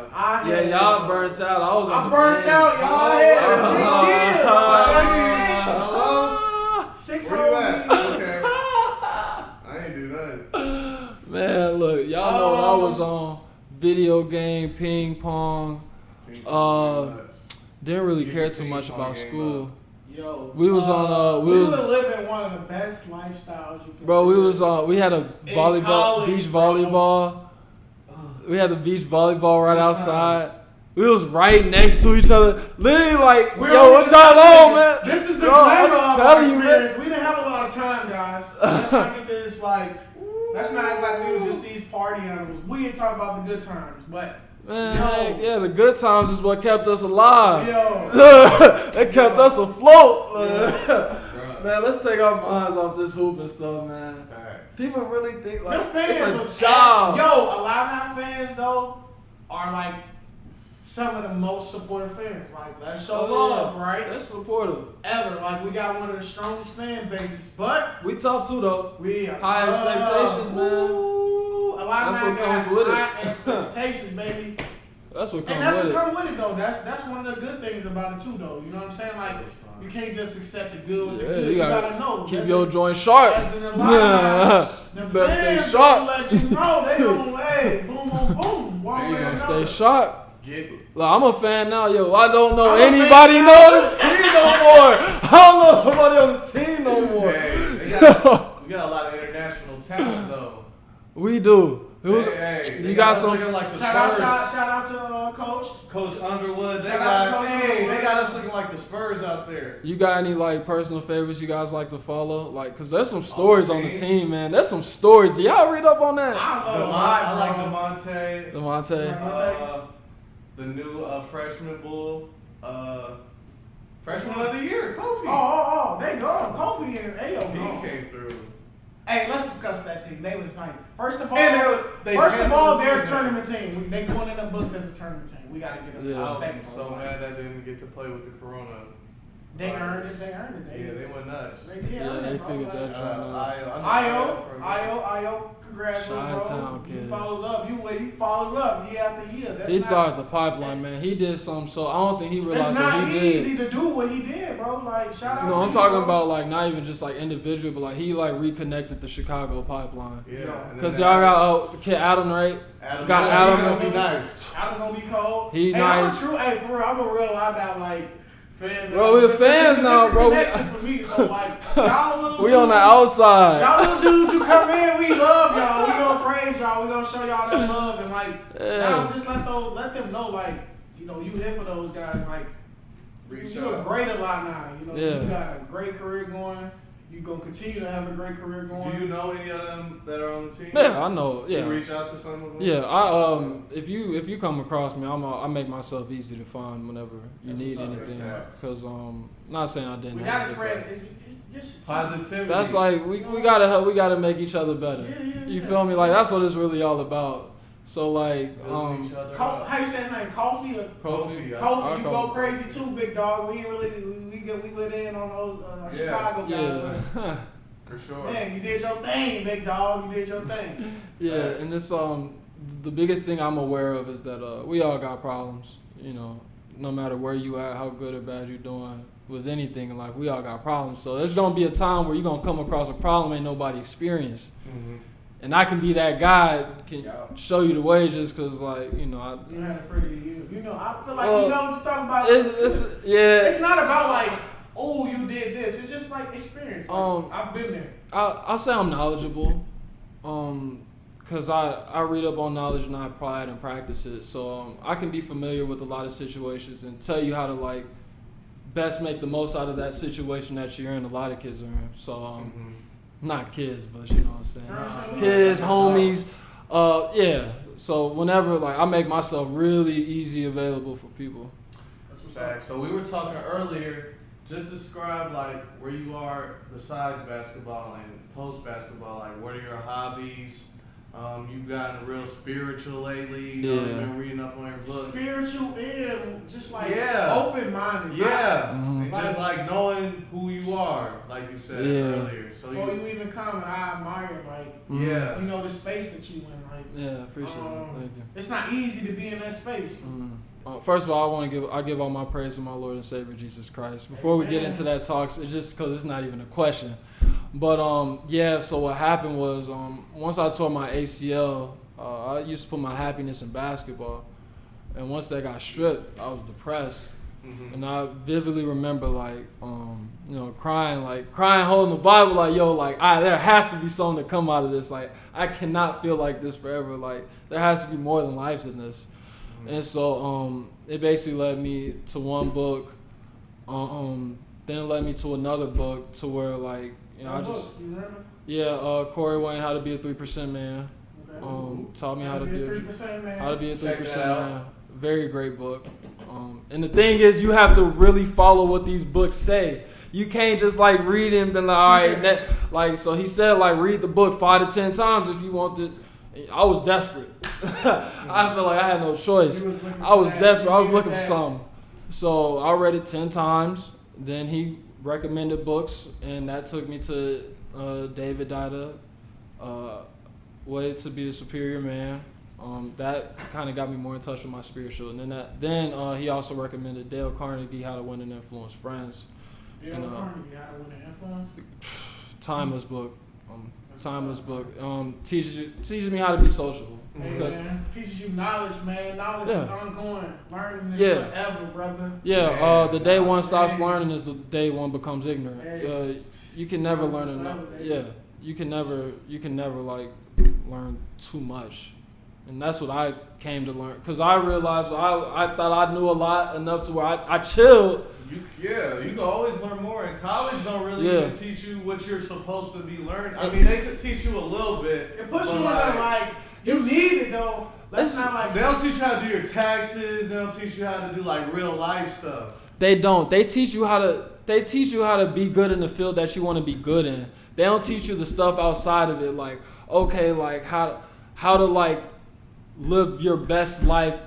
Yeah, y'all burnt out. I was on I'm the burnt bench. out, y'all. I had 6 years. 6 Where you whole at? years. Okay. I ain't do nothing. Man, look, y'all know what I was on. Video game, ping pong. Didn't really Get care your too ping much pong about game school. Yo, We was on we was were living one of the best lifestyles you can. bro, we live. was on we had a volleyball college, beach bro. volleyball. We had the beach volleyball right outside. We was right next to each other. Literally like, We're yo, only what y'all on, discussing- man? This is the Yo, glamour I'm of our telling you, man. experience. We didn't have a lot of time, guys. So let's not get this like. Let's not act like we was just these party animals. We didn't talk about the good times, but Man, Yo. heck, yeah, the good times is what kept us alive. yo, It kept us afloat. Bruh. Man, let's take our minds off this hoop and stuff, man. Facts. People really think them like fans it's was a job. Yo, a lot of our fans though are like some of the most supportive fans. Like, let's show love, right? That's supportive. Ever. Like, we got one of the strongest fan bases, but We tough too though. we are High expectations, man. Ooh, a lot That's of what guys comes with it. high expectations, baby. That's what And comes that's with what it. come with it though. That's one of the good things about it too though. You know what I'm saying? Like, you can't just accept the good with the Yeah, good. you You gotta gotta know. Keep That's your it. joint sharp. As in a lot Yeah. of Best stay fans sharp. gonna let you know they gonna hey, boom, boom, boom. One You way or gonna stay another. sharp. Get it. Look, I'm a fan now, yo. I don't know I'm a fan anybody now. know the team no more. I don't know nobody on the team no more. Hey, we got a lot of international talent though. We do. Hey, you they got us some- looking like the Shout out Spurs. to Coach. Coach Underwood. They Shout out to got Coach hey, Underwood. they got us looking like the Spurs out there. You got any like personal favorites you guys like to follow? Like, cause there's some stories on the team, man. There's some stories. Y'all read up on that? I don't know. Demont, I like Demonte. Demonte. The new freshman bull. Freshman of the year, Kofi. Oh, they go. Kofi and Ayo He go. came through. Hey, let's discuss that team. They was nice. First of all, And they they're a canceled the season. tournament team. They going in the books as a tournament team. We gotta get them Yeah. respect. I'm so mad I didn't get to play with the Corona. They earned it. Yeah, they went nuts. They did. Yeah, earn they it, bro. figured that Like, shit out. Io, congrats, Chi-town bro. kid. You followed up. You followed up year after year. That's He not, started the pipeline, man. He did something, so I don't think he It's realized what not he easy did. to do what he did, bro. Like, shout out. You know, to I'm you, talking bro. about like not even just like individual, but like he like reconnected the Chicago pipeline. Yeah. and Cause then y'all got the kid Adam, right? Adam. got yeah, Adam. he gonna be nice. I'm gonna be cold. He hey, nice. I'm a true. Hey, for real, I'm a real out like fan. Bro, we're This fans is a now, different bro. connection for me. So like, y'all little We on the dudes- outside. Y'all little dudes who come in, we love y'all. We gonna praise y'all. We gonna show y'all that love and like, Yeah. now just let them know like, you know, you here for those guys. Like, Reach you're out. great a lot now. You know, Yeah. you got a great career going. You gonna continue to have a great career going. Do you know any of them that are on the team? Yeah, I know. You Yeah. reach out to some of them? Yeah, if you come across me, I make myself easy to find whenever you That's need what's up. anything. Facts. Cause not saying I didn't. We have gotta it, spread but it. Just Positivity. That's like we gotta help. We gotta make each other better. Yeah, You yeah. feel me? Like that's what it's really all about. So like Building each other up. How you say his name? Coffee or Kofi. Yeah. Kofi? I You call go him crazy too, big dog. We ain't really we went in on those Yeah. Chicago guys. Yeah. For sure. But, man, you did your thing, big dog. You did your thing. Yeah, Facts. and this the biggest thing I'm aware of is that we all got problems. You know, no matter where you at, how good or bad you're doing with anything in life, we all got problems. So there's gonna be a time where you're gonna come across a problem ain't nobody experienced, Mm-hmm. and I can be that guy can Yeah. show you the way just cause like you know You had a pretty year. You know, I feel like Well, you know what you're talking about. it's yeah. It's not about like, oh, you did this. It's just like experience. Like, I've been there. I'll say I'm knowledgeable, cause I read up on knowledge and I apply it and practice it. So I can be familiar with a lot of situations and tell you how to like best make the most out of that situation that you're in. A lot of kids are in. So Mm-hmm. not kids, but you know what I'm saying. Nah. Kids, homies, yeah. So whenever like I make myself really easy available for people. what's Facts. up. So we were talking earlier. Just describe like where you are besides basketball and post basketball. Like, what are your hobbies? You've gotten real spiritual lately. You know, you've been reading up on your books. Spiritual and just like Yeah. open-minded. Yeah, Mhm. and just like knowing who you are, like you said earlier. So Before you even come, I admire like yeah, you know the space that you in. Like Yeah, appreciate it. Thank you. it's not easy to be in that space. First of all, I give all my praise to my Lord and Savior Jesus Christ. Before we get into that talks, it's just because it's not even a question. But yeah. So what happened was once I tore my ACL, I used to put my happiness in basketball, and once that got stripped, I was depressed. And I vividly remember crying, holding the Bible, like, yo, like, there has to be something to come out of this. Like, I cannot feel like this forever. Like, there has to be more than life than this. And so it basically led me to one book, then it led me to another book to where, like, you know, You remember? Corey Wayne, How to Be a 3% Man, Okay. taught me how to be a 3% man. How to Be a Check 3% that out. Man. Very great book. And the thing is, you have to really follow what these books say. You can't just like read it and be like, all right, so he said, like, read the book 5 to 10 times if you want to. I was desperate. I felt like I had no choice. I was desperate. I was looking for something. So I read it 10 times. Then he recommended books, and that took me to David Dida, Way to Be a Superior Man. That kind of got me more in touch with my spiritual. And then he also recommended Dale Carnegie, How to Win and Influence Friends. Dale Carnegie, How to Win and Influence. Timeless book. Timeless book. Teaches me how to be sociable. Hey, Because man, teaches you knowledge, man. Knowledge is ongoing. Learning is Yeah. forever, brother. the day one stops learning is the day one becomes ignorant. Hey. You can never Knowledge learn is enough. forever, baby. Yeah, you can never like learn too much. And that's what I came to learn. Because I realized I thought I knew a lot enough to where I chilled. you can always learn more. And college don't really even teach you what you're supposed to be learning. I mean, they could teach you a little bit. It puts but you in like you need it though. Let's not like they don't teach you how to do your taxes. They don't teach you how to do like real life stuff. They don't. They teach you how to be good in the field that you want to be good in. They don't teach you the stuff outside of it, like, okay, like how to like live your best life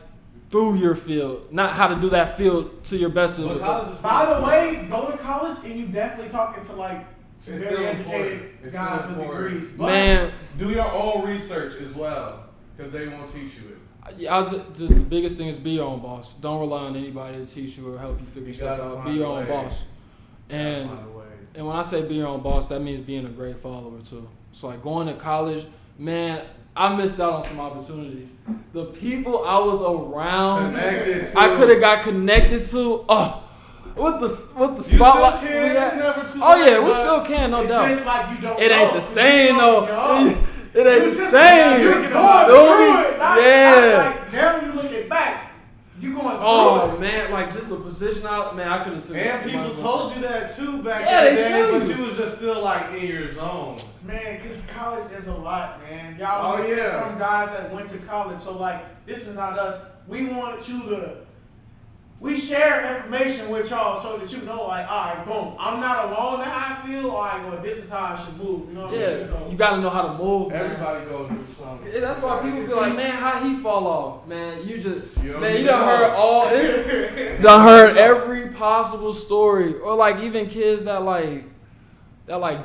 through your field, not how to do that field to your best. By the way, go to college and you definitely talking to like some It's very still educated important. It's guys still with important. degrees. But Man, Do your own research as well, because they won't teach you it. the biggest thing is be your own boss. Don't rely on anybody to teach you or help you figure stuff gotta out. find Be your a own way. boss. And when I say be your own boss, that means being a great follower too. So like going to college, man, I missed out on some opportunities. The people I was around, Connected to. I could have got connected to. With the spotlight. You still can. It's never too Oh yeah, late, we but still can, no it's doubt. just like you don't It know. ain't the It's same just though. like, It ain't the just- same. You're going through it. Yeah. Like, now you looking back, you going through Oh it. man, like just the position out, man, I could have took it. And people told you that too back Yeah, in the they day, tell but you. you was just still like in your zone. Man, because college is a lot, man. Y'all Oh, yeah. from guys that went to college. So, like, this is not us. We wanted you to... We share information with y'all so that you know, like, all right, boom. I'm not alone in how I feel. All right, well, this is how I should move. You know what I mean? Yeah, So, you gotta know how to move, man. Everybody go through something. Yeah, that's why people be like, man, how he fall off? Man, you just, You don't man, you even done know. heard all this. Done heard every possible story. Or like even kids that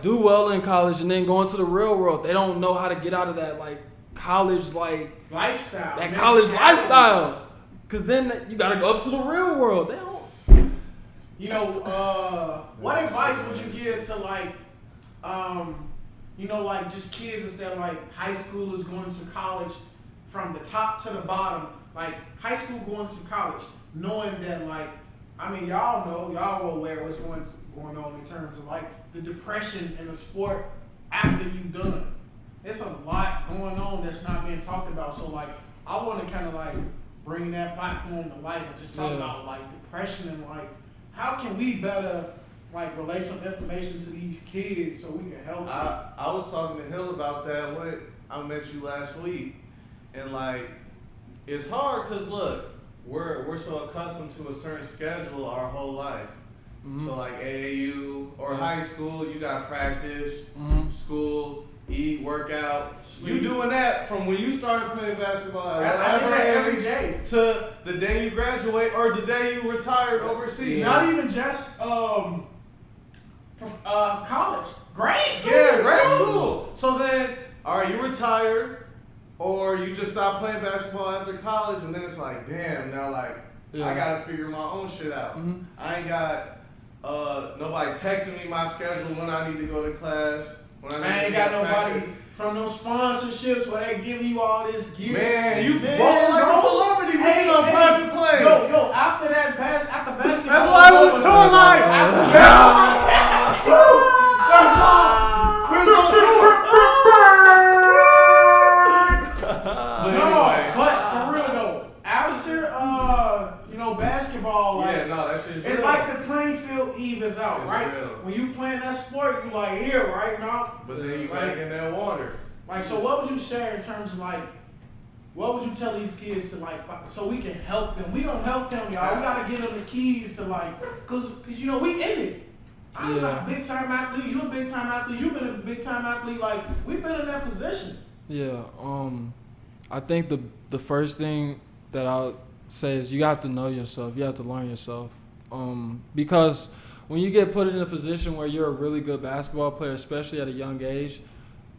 do well in college and then go into the real world. They don't know how to get out of that like college lifestyle. that man. college lifestyle. Cause then you gotta go up to the real world. They don't. You know, what advice would you give to like, you know, like just kids instead of like high schoolers going to college from the top to the bottom, like high school going to college, knowing that like, I mean, y'all are aware what's going on in terms of like the depression in the sport after you done. There's a lot going on that's not being talked about. So like, I want to kind of like bring that platform to light and just talk about like depression and like how can we better like relay some information to these kids so we can help them. I was talking to Hill about that when I met you last week, and like it's hard because look, we're so accustomed to a certain schedule our whole life. Mm-hmm. So like AAU or high school, you got practice, school, eat, workout. You doing that from when you started playing basketball at I did that every age day. to the day you graduate or the day you retired overseas. Not even just college, grade school. Yeah, grade school. So then, all right, you retired, or you just stopped playing basketball after college, and then it's like, damn, now like I gotta figure my own shit out. I ain't got nobody texting me my schedule when I need to go to class. When I ain't got nobody from those sponsorships where they give you all this gear. Man, you ball like a celebrity looking on private planes. Yo, after that, after basketball. That's why I was torn like. We was on tour. But anyway. But for real though, after basketball, like Yeah, no, that shit's it's real. like the playing field evens out, It's right? real. When you playing that sport, you like here, right now. But then you like, back in that water. Like, so what would you share in terms of like, what would you tell these kids to like, so we can help them? We gonna help them, y'all. We gotta give them the keys to like, cause we in it. I was like a big time athlete. You a big time athlete. You been a big time athlete. Like we been in that position. Yeah. I think the first thing that I'll say is you have to know yourself. You have to learn yourself. Because when you get put in a position where you're a really good basketball player, especially at a young age,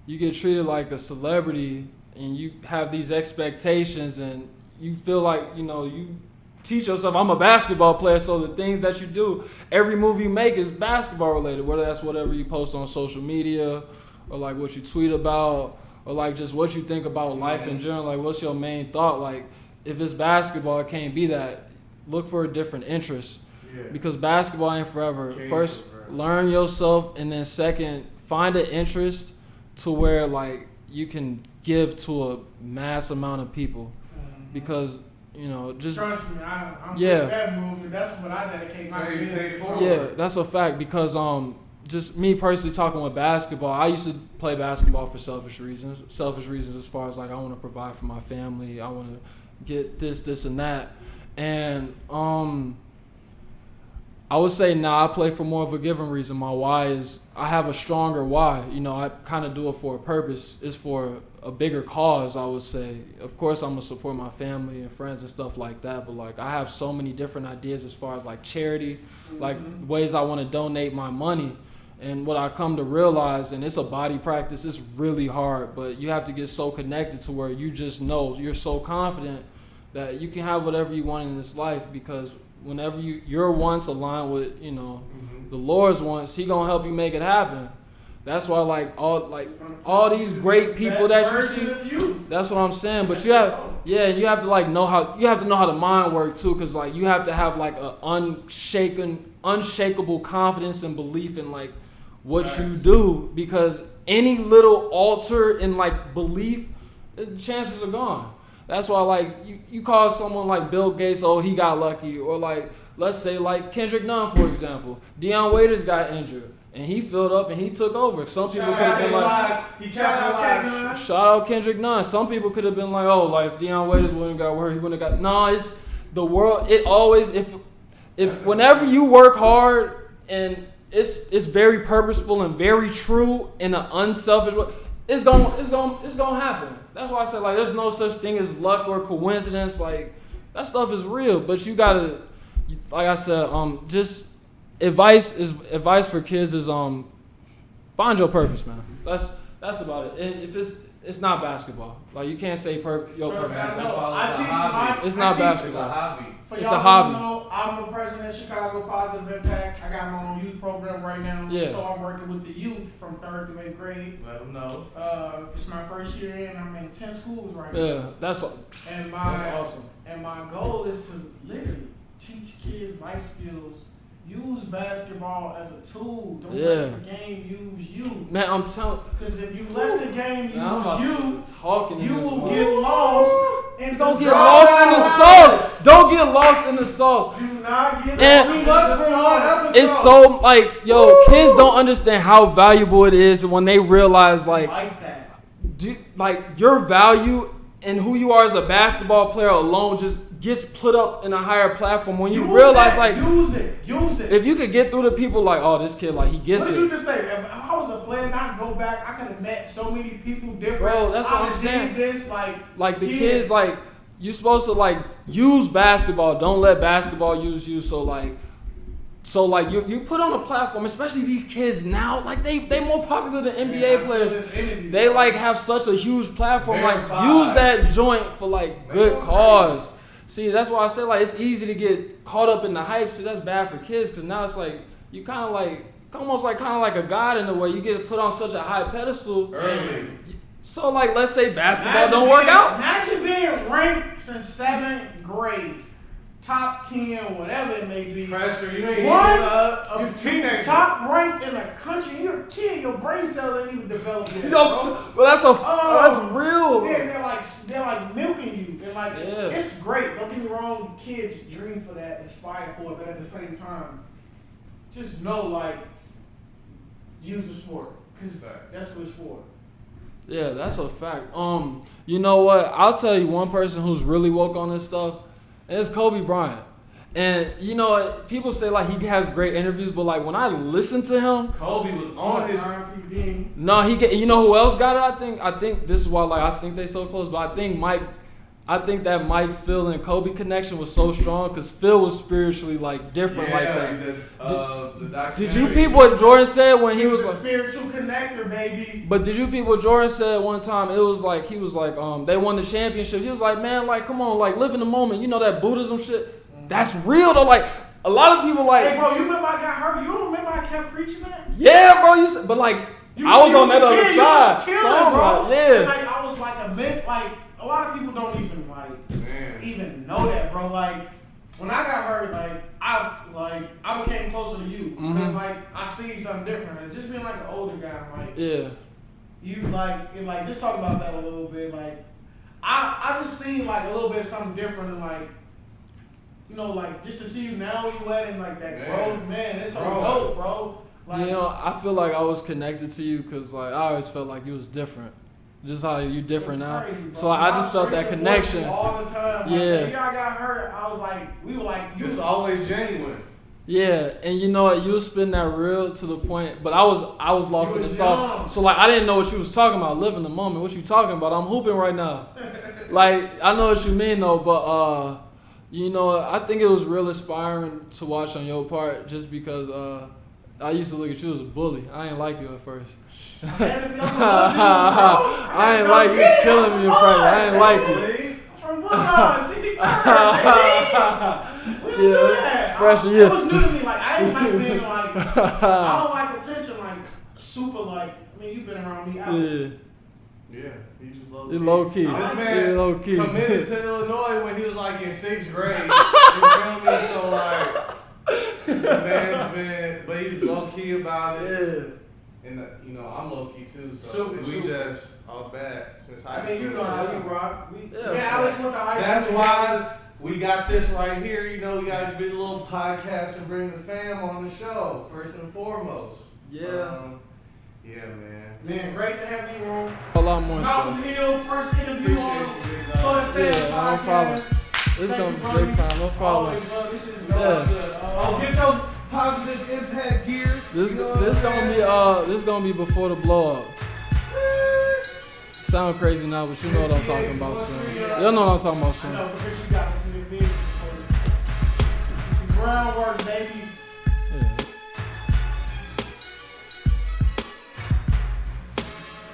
you get treated like a celebrity and you have these expectations and you feel like, you teach yourself, I'm a basketball player, so the things that you do, every move you make is basketball related, whether that's whatever you post on social media or like what you tweet about or like just what you think about life in general, like what's your main thought? Like if it's basketball, it can't be that. Look for a different interest because basketball ain't forever. First, learn yourself, and then second, find an interest to where like you can give to a mass amount of people because just trust me, I'm with that movement. That's what I dedicate my years for. Yeah, that's a fact because just me personally talking with basketball, I used to play basketball for selfish reasons as far as like I want to provide for my family, I want to get this and that, and I would say I play for more of a given reason. My why is I have a stronger why. I kind of do it for a purpose. It's for a bigger cause, I would say. Of course, I'm going to support my family and friends and stuff like that. But, like, I have so many different ideas as far as, like, charity, like ways I want to donate my money. And what I come to realize, and it's a body practice, it's really hard. But you have to get so connected to where you just know, you're so confident that you can have whatever you want in this life because whenever your wants align with, the Lord's wants, He gonna help you make it happen. That's why all these great people that you see. That's what I'm saying. But you have to like know how the mind works too, because like you have to have like a unshakable confidence and belief in like what you do, because any little alter in like belief, the chances are gone. That's why, like, you call someone like Bill Gates, oh, he got lucky. Or, like, let's say, like, Kendrick Nunn, for example. Deion Waiters got injured, and he filled up and he took over. Some people could have been like, he capitalized. Shout out Kendrick Nunn. Some people could have been like, oh, like, if Deion Waiters wouldn't have got where he wouldn't have got. No, it's the world. It always, if whenever you work hard and it's very purposeful and very true in an unselfish way, it's gonna happen. That's why I said, like, there's no such thing as luck or coincidence. Like, that stuff is real, but you gotta, like I said, just advice for kids is find your purpose, man. That's about it. And if it's not basketball, like you can't say your purpose. It's not basketball. It's a hobby. It's a hobby. Know, I'm the president of Chicago Positive Impact. I got my own youth program right now. Yeah. So I'm working with the youth from 3rd through 8th grade. Let them know. This is my first year in. I'm in 10 schools right now. Yeah, that's that's awesome. And my goal is to literally teach kids life skills. Use basketball as a tool. Don't let the game use you. Man, I'm telling. Because if you let the game use you will get get lost. Don't get lost in the sauce. Don't get lost in the sauce. Do not get And too much from one episode. it's so like, kids don't understand how valuable it is when they realize like that. Your value and who you are as a basketball player alone, just gets put up in a higher platform when you Use realize that. like use it. if you could get through to people like, oh, this kid like he gets What it. did you just say? If I was a player and I go back, I could have met so many people different. Bro, that's what I I'm did saying. This, like the kids, like you're supposed to like use basketball. Don't let basketball use you. So like you put on a platform, especially these kids now. Like they more popular than NBA players. They like have such a huge platform. Like use that joint for like good cause. See, that's why I say like it's easy to get caught up in the hype. See, that's bad for kids because now it's like you kind of like almost like a god in a way. You get put on such a high pedestal Early. So like let's say basketball don't work out. Imagine being ranked since 7th grade, top 10, whatever it may be. Pressure, you ain't even What? a teenager. Top ranked in the country. You're a kid. Your brain cells ain't even developed yet. Well, that's real. Yeah, they're like milking you, and like Yeah. it's great. Don't get me wrong. Kids dream for that, aspire for it, but at the same time, just know like use the sport because that's what it's for. Yeah, that's a fact. You know what? I'll tell you one person who's really woke on this stuff, and it's Kobe Bryant. And you know, people say like he has great interviews, but like when I listen to him, Kobe was on his. no, he get. You know who else got it? I think this is why like I think they so close, but I think that Mike, Phil, and Kobe connection was so strong because Phil was spiritually like different like that. Did you peep what Jordan said when he was a like, spiritual connector, baby? But did you peep what Jordan said one time? It was like he was like they won the championship. He was like, man, like come on, like live in the moment. You know that Buddhism shit. That's real though. Like a lot of people like. Hey, bro, you remember I got hurt? You don't remember I kept preaching that? Yeah, bro. You said, but like I was on that other side. Killing, so I'm bro. like, yeah. And, like I was like a lot of people don't even even know that, bro. Like when I got hurt, I became closer to you because like I see something different. It's just being like an older guy. I'm like, Yeah. You like just talk about that a little bit. Like I just seen like a little bit of something different and like. You know, like just to see you now where you at and like that growth, man, it's so dope, bro. Like, You know, I feel like I was connected to you because like I always felt like you was different, just how you different now. crazy, So I just felt that connection. all the time. Like, Yeah. the year I got hurt, I was like, we were like, you It's always genuine. Yeah, and you know what, you was spitting that real to the point, but I was lost You in the was sauce. young. So like I didn't know what you was talking about. Live in the moment. What you talking about? I'm hooping right now. Like I know what you mean though, but you know, I think it was real inspiring to watch on your part, just because I used to look at you as a bully. I ain't like you at first. I ain't like you. Was killing me in front of you. I ain't like you. From what? CC we don't do that. Freshman It year. was new to me. Like I ain't like being like I don't like attention like super like. I mean, you've been around me. Yeah, He just low he low key. This He man low key. committed to Illinois when he was like in 6th grade. You feel me? So like, the man's been, but he's low key about it. Yeah. And you know, I'm low key too. So we just all bad since high school. I mean, you know how you rock. Yeah. Alex went to high school. That's why we got this right here. You know, we got to do a little podcast and bring the fam on the show first and foremost. Yeah. Yeah, man. Man, great to have you on. A lot more Mountain stuff. Hill, first interview on Appreciate ForTheFam Yeah, no problem. podcast. It's Thank gonna you, be buddy. big time. No problem. Always, bro. This is Yeah. good. Oh, get your positive impact gear. This You know what this gonna be before the blow up. Sound crazy now, but you know what I'm talking about soon. Y'all know what I'm talking about I soon. know, because you got to see the vision. Some groundwork, baby.